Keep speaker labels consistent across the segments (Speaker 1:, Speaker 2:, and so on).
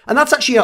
Speaker 1: And that's actually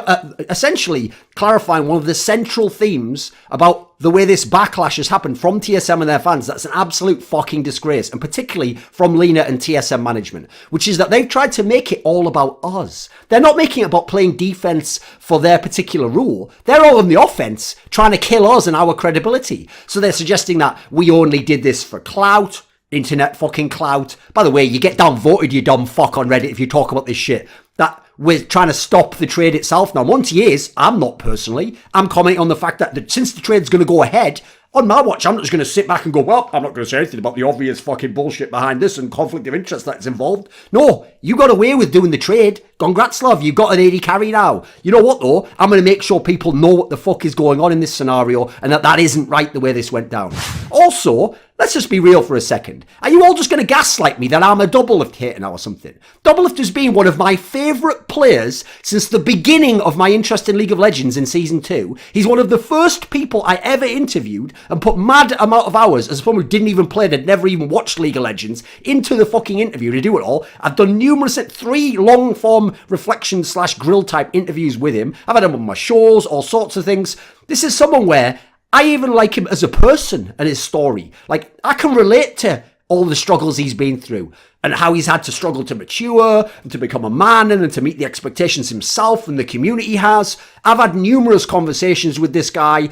Speaker 1: essentially clarifying one of the central themes about the way this backlash has happened from TSM and their fans. That's an absolute fucking disgrace, and particularly from Lena and TSM management, which is that they've tried to make it all about us. They're not making it about playing defense for their particular rule. They're all on the offense, trying to kill us and our credibility. So they're suggesting that we only did this for clout, internet fucking clout. By the way, you get downvoted, you dumb fuck, on Reddit if you talk about this shit. That we're trying to stop the trade itself. Now, Monty is, I'm not personally. I'm commenting on the fact that since the trade's going to go ahead, on my watch, I'm not just going to sit back and go, well, I'm not going to say anything about the obvious fucking bullshit behind this and conflict of interest that's involved. No, you got away with doing the trade. Congrats, love. You've got an 80 carry now. You know what, though? I'm going to make sure people know what the fuck is going on in this scenario and that isn't right the way this went down. Also, let's just be real for a second. Are you all just going to gaslight me that I'm a Doublelift hater now or something? Doublelift has been one of my favourite players since the beginning of my interest in League of Legends in Season 2. He's one of the first people I ever interviewed and put mad amount of hours, as someone who didn't even play it, had never even watched League of Legends, into the fucking interview to do it all. I've done numerous, 3 long-form reflection/grill type interviews with him. I've had him on my shows, all sorts of things. This is someone where I even like him as a person and his story. Like, I can relate to all the struggles he's been through and how he's had to struggle to mature and to become a man and to meet the expectations himself and the community has. I've had numerous conversations with this guy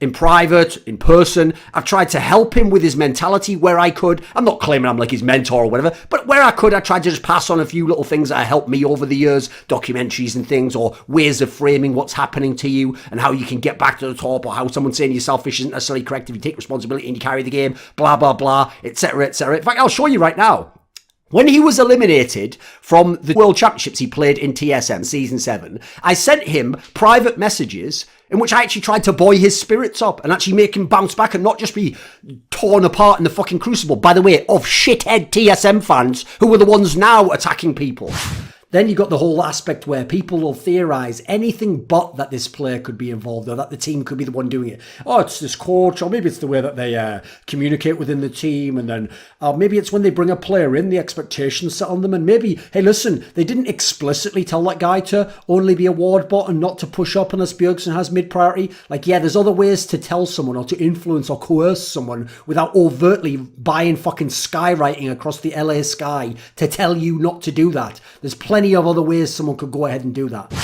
Speaker 1: in private, in person. I've tried to help him with his mentality where I could. I'm not claiming I'm like his mentor or whatever, but where I could, I tried to just pass on a few little things that have helped me over the years, documentaries and things, or ways of framing what's happening to you and how you can get back to the top, or how someone saying you're selfish isn't necessarily correct if you take responsibility and you carry the game, blah, blah, blah, etc., etc. In fact, I'll show you right now. When he was eliminated from the World Championships he played in TSM Season 7, I sent him private messages in which I actually tried to buoy his spirits up and actually make him bounce back and not just be torn apart in the fucking crucible, by the way, of shithead TSM fans who are the ones now attacking people. Then you got the whole aspect where people will theorise anything but that this player could be involved or that the team could be the one doing it. Oh, it's this coach, or maybe it's the way that they communicate within the team, and then maybe it's when they bring a player in, the expectations set on them, and maybe, hey, listen, they didn't explicitly tell that guy to only be a ward bot and not to push up unless Bjergsen has mid-priority. Like, yeah, there's other ways to tell someone or to influence or coerce someone without overtly buying fucking skywriting across the LA sky to tell you not to do that. There's plenty of other ways someone could go ahead and do that.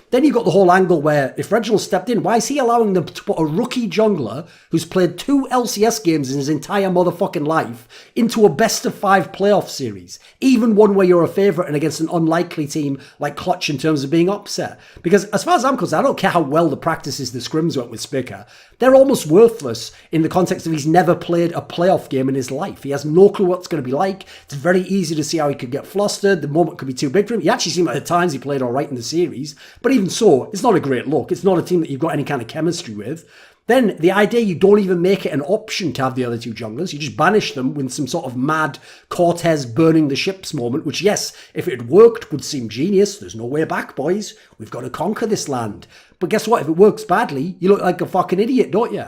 Speaker 1: Then you got the whole angle where if Reginald stepped in, why is he allowing them to put a rookie jungler who's played 2 LCS games in his entire motherfucking life into a best-of-5 playoff series? Even one where you're a favourite and against an unlikely team like Clutch in terms of being upset. Because as far as I'm concerned, I don't care how well the practices the scrims went with Spica. They're almost worthless in the context of he's never played a playoff game in his life. He has no clue what it's going to be like. It's very easy to see how he could get flustered. The moment could be too big for him. He actually seemed like at times he played all right in the series. But even so, it's not a great look. It's not a team that you've got any kind of chemistry with. Then the idea you don't even make it an option to have the other 2 junglers. You just banish them with some sort of mad Cortez burning the ships moment, which, yes, if it had worked, would seem genius. There's no way back, boys. We've got to conquer this land. But guess what? If it works badly, you look like a fucking idiot, don't you?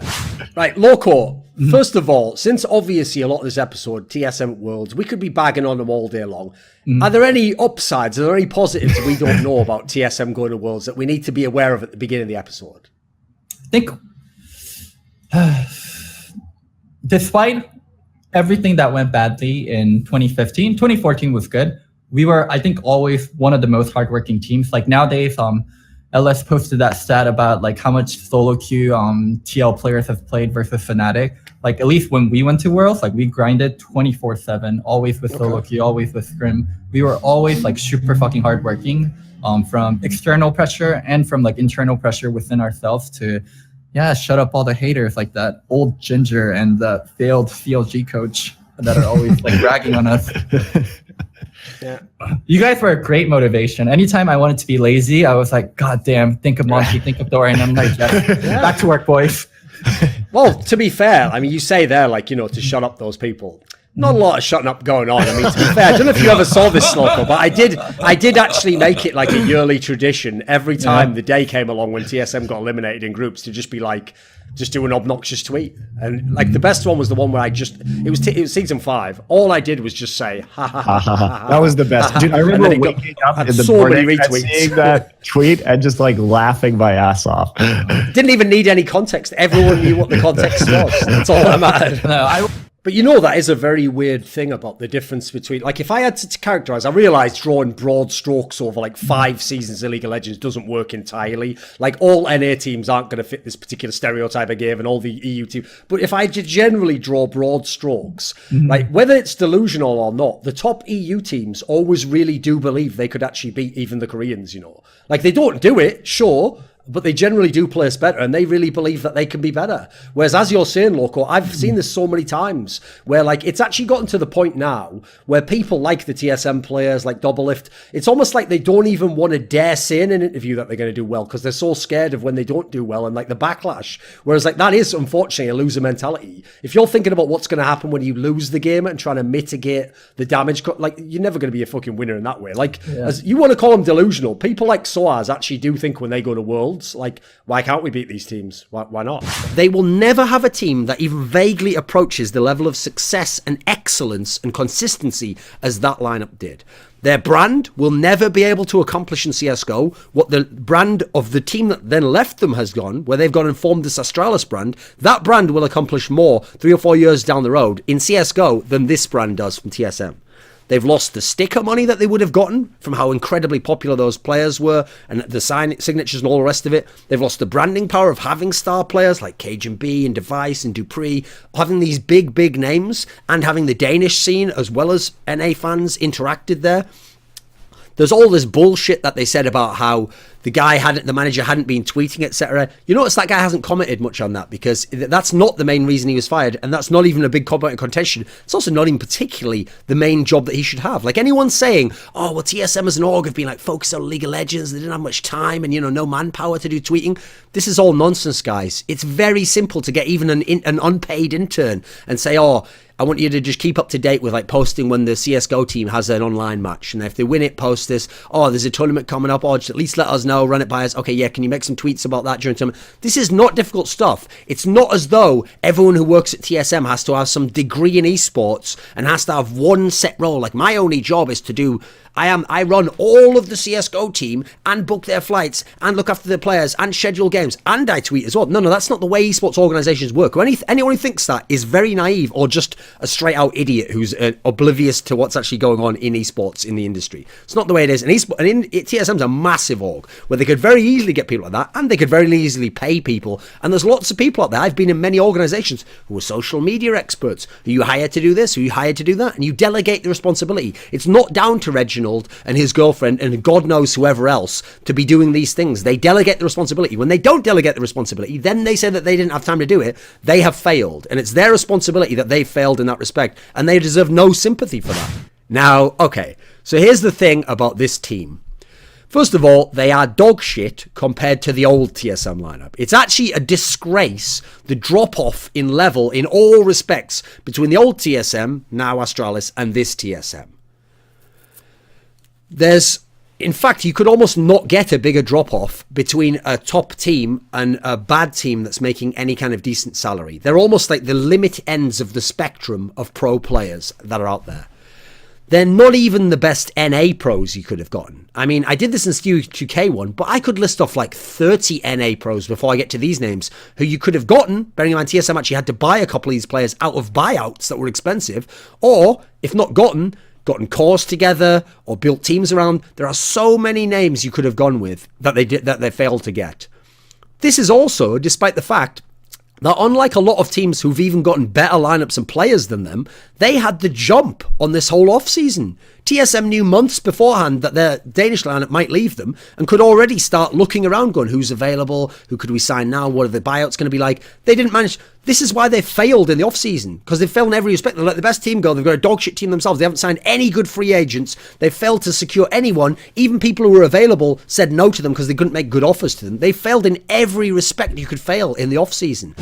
Speaker 1: Right, Loco, first of all, since obviously a lot of this episode, TSM Worlds, we could be bagging on them all day long. Are there any upsides? Are there any positives we don't know about TSM going to Worlds that we need to be aware of at the beginning of the episode?
Speaker 2: I think despite everything that went badly in 2015, 2014 was good. We were, I think, always one of the most hardworking teams. Like nowadays, LS posted that stat about like how much solo queue TL players have played versus Fnatic. Like at least when we went to Worlds, like we grinded 24/7, always with solo queue, always with scrim. We were always like super fucking hardworking, from external pressure and from like internal pressure within ourselves to shut up all the haters like that old Ginger and the failed CLG coach that are always like ragging on us. Yeah, you guys were a great motivation. Anytime I wanted to be lazy, I was like, God damn, think of Monty, think of Thorin. I'm like, back to work, boys.
Speaker 1: Well, to be fair, I mean, you say there, like, you know, to shut up those people.
Speaker 3: Not a lot of shutting up going on. I mean, to be fair, I don't know if you ever saw this, Sloko, but I did actually make it like a yearly tradition every time the day came along when TSM got eliminated in groups to just be like, just do an obnoxious tweet. And like the best one was the one where it was season 5. All I did was just say, ha ha ha. ha.
Speaker 4: That was the best. Dude, I remember waking up in the
Speaker 3: so many
Speaker 4: morning and seeing that tweet and just like laughing my ass off.
Speaker 3: Didn't even need any context. Everyone knew what the context was. That's all that mattered. But you know, that is a very weird thing about the difference between, like, if I had to characterize, I realized drawing broad strokes over like 5 seasons of League of Legends doesn't work entirely. Like, all NA teams aren't going to fit this particular stereotype I gave, and all the EU teams. But if I generally draw broad strokes, like, whether it's delusional or not, the top EU teams always really do believe they could actually beat even the Koreans, you know. Like, they don't do it, sure, but they generally do place better, and they really believe that they can be better. Whereas, as you're saying, Loco, I've seen this so many times where, like, it's actually gotten to the point now where people like the TSM players, like Doublelift, it's almost like they don't even want to dare say in an interview that they're going to do well because they're so scared of when they don't do well and, like, the backlash. Whereas, like, that is, unfortunately, a loser mentality. If you're thinking about what's going to happen when you lose the game and trying to mitigate the damage, like, you're never going to be a fucking winner in that way. Like, as you want to call them delusional, people like Soaz actually do think when they go to Worlds, like, why can't we beat these teams? Why not?
Speaker 1: They will never have a team that even vaguely approaches the level of success and excellence and consistency as that lineup did. Their brand will never be able to accomplish in CSGO what the brand of the team that then left them has gone, where they've gone and formed this Astralis brand. That brand will accomplish more 3 or 4 years down the road in CSGO than this brand does from TSM. They've lost the sticker money that they would have gotten from how incredibly popular those players were and the signatures and all the rest of it. They've lost the branding power of having star players like Cajun B and Device and Dupree, having these big names and having the Danish scene as well as NA fans interacted there. There's all this bullshit that they said about how the manager hadn't been tweeting, etc. You notice that guy hasn't commented much on that because that's not the main reason he was fired, and that's not even a big comment in contention. It's also not even particularly the main job that he should have. Like, anyone saying, oh, well, TSM as an org have been like focused on League of Legends, they didn't have much time and, you know, no manpower to do tweeting. This is all nonsense, guys. It's very simple to get even an unpaid intern and say, oh, I want you to just keep up to date with, like, posting when the CSGO team has an online match. And if they win it, post this. Oh, there's a tournament coming up. Oh, just at least let us know. Run it by us. Okay, yeah, can you make some tweets about that during tournament? This is not difficult stuff. It's not as though everyone who works at TSM has to have some degree in esports and has to have one set role. Like, my only job is to do... I run all of the CSGO team and book their flights and look after the players and schedule games and I tweet as well. No, that's not the way esports organizations work. Anyone who thinks that is very naive or just a straight out idiot who's oblivious to what's actually going on in esports in the industry. It's not the way it is. And TSM's a massive org where they could very easily get people like that and they could very easily pay people. And there's lots of people out there. I've been in many organizations who are social media experts, who you hire to do this, who you hire to do that, and you delegate the responsibility. It's not down to Reginald and his girlfriend and God knows whoever else to be doing these things. They delegate the responsibility. When they don't delegate the responsibility, then they say that they didn't have time to do it. They have failed, and it's their responsibility that they failed in that respect, and they deserve no sympathy for that. Now, okay, so here's the thing about this team. First of all, they are dog shit compared to the old TSM lineup. It's actually a disgrace, the drop-off in level in all respects between the old TSM, now Astralis, and this TSM. In fact, you could almost not get a bigger drop-off between a top team and a bad team that's making any kind of decent salary. They're almost like the limit ends of the spectrum of pro players that are out there. They're not even the best NA pros you could have gotten. I mean, I did this in the Stu2K one, but I could list off like 30 NA pros before I get to these names who you could have gotten, bearing in mind TSM actually had to buy a couple of these players out of buyouts that were expensive, or, if not gotten cores together or built teams around. There are so many names you could have gone with that they failed to get. This is also despite the fact that unlike a lot of teams who've even gotten better lineups and players than them, they had the jump on this whole off-season. TSM knew months beforehand that their Danish lineup might leave them and could already start looking around going, who's available? Who could we sign now? What are the buyouts going to be like? They didn't manage. This is why they failed in the off-season, because they failed in every respect. They're like the best team go. They've got a dog shit team themselves. They haven't signed any good free agents. They failed to secure anyone. Even people who were available said no to them because they couldn't make good offers to them. They failed in every respect you could fail in the off-season.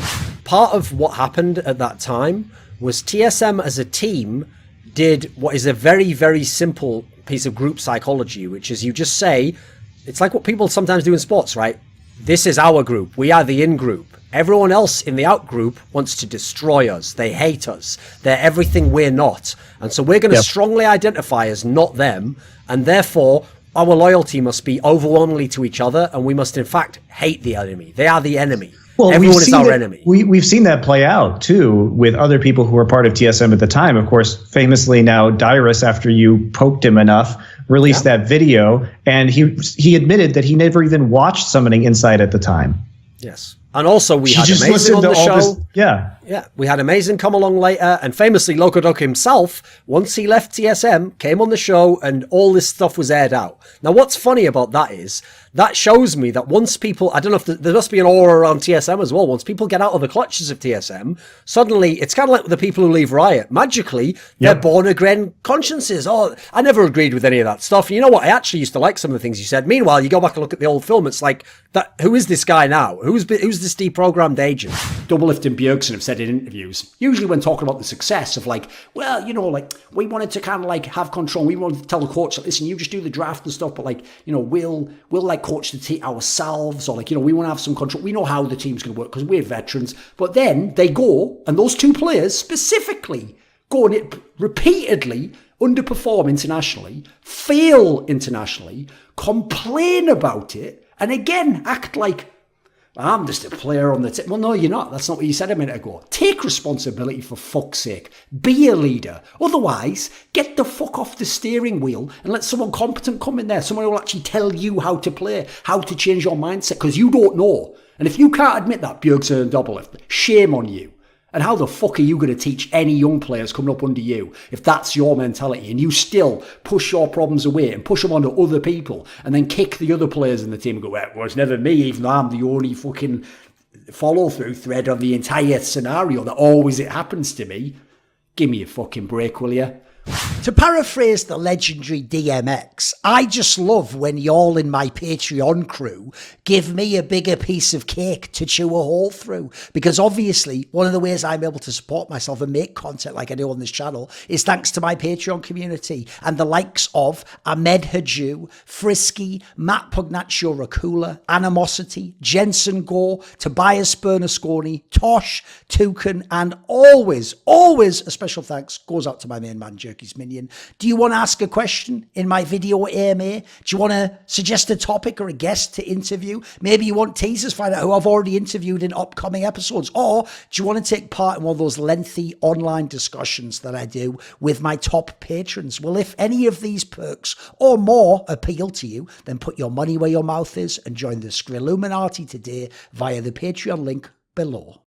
Speaker 3: Part of what happened at that time was TSM as a team did what is a very, very simple piece of group psychology, which is you just say, it's like what people sometimes do in sports, right? This is our group. We are the in-group. Everyone else in the out-group wants to destroy us. They hate us. They're everything we're not. And so we're going to strongly identify as not them, and therefore our loyalty must be overwhelmingly to each other, and we must in fact hate the enemy. They are the enemy.
Speaker 4: Well,
Speaker 3: everyone is our enemy.
Speaker 4: We've seen that play out, too, with other people who were part of TSM at the time. Of course, famously now, Dyrus, after you poked him enough, released that video, and he admitted that he never even watched Summoning Insight at the time.
Speaker 3: Yes. And also we had Amazing on the show. Yeah, we had Amazing come along later, and famously Lokodok himself, once he left TSM, came on the show and all this stuff was aired out. Now what's funny about that is, that shows me that once people, I don't know if there must be an aura around TSM as well, once people get out of the clutches of TSM, suddenly it's kind of like the people who leave Riot. Magically, they're born-again consciences. Oh, I never agreed with any of that stuff. You know what? I actually used to like some of the things you said. Meanwhile, you go back and look at the old film, it's like, who is this guy now? Who's this deprogrammed agent?
Speaker 1: Doublelift and Bjergsen have said in interviews, usually when talking about the success of like, well, you know, like we wanted to kind of like have control. We wanted to tell the coach, like, listen, you just do the draft and stuff, but like, you know, we'll like coach the team ourselves, or like, you know, we want to have some control. We know how the team's going to work because we're veterans. But then they go, and those two players specifically go and repeatedly underperform internationally, fail internationally, complain about it, and again act like, I'm just a player on the team. Well, no, you're not. That's not what you said a minute ago. Take responsibility, for fuck's sake. Be a leader. Otherwise, get the fuck off the steering wheel and let someone competent come in there. Someone who will actually tell you how to play, how to change your mindset, because you don't know. And if you can't admit that, Bjergsen and Doublelift, shame on you. And how the fuck are you going to teach any young players coming up under you if that's your mentality, and you still push your problems away and push them onto other people and then kick the other players in the team and go, well, it's never me, even though I'm the only fucking follow-through thread of the entire scenario that always it happens to me. Give me a fucking break, will you?
Speaker 5: To paraphrase the legendary DMX, I just love when y'all in my Patreon crew give me a bigger piece of cake to chew a hole through. Because obviously, one of the ways I'm able to support myself and make content like I do on this channel is thanks to my Patreon community and the likes of Ahmed Hadjou, Frisky, Matt Pugnatio, Rajcula, Animosity, Jensen Goh, Tobias Bernasconi, Tosh, Tooorin, and always a special thanks goes out to my main man, Jerky's Minion. Do you want to ask a question in my video AMA? Do you want to suggest a topic or a guest to interview? Maybe you want teasers, find out who I've already interviewed in upcoming episodes. Or do you want to take part in one of those lengthy online discussions that I do with my top patrons? Well, if any of these perks or more appeal to you, then put your money where your mouth is and join the Skrilluminati today via the Patreon link below.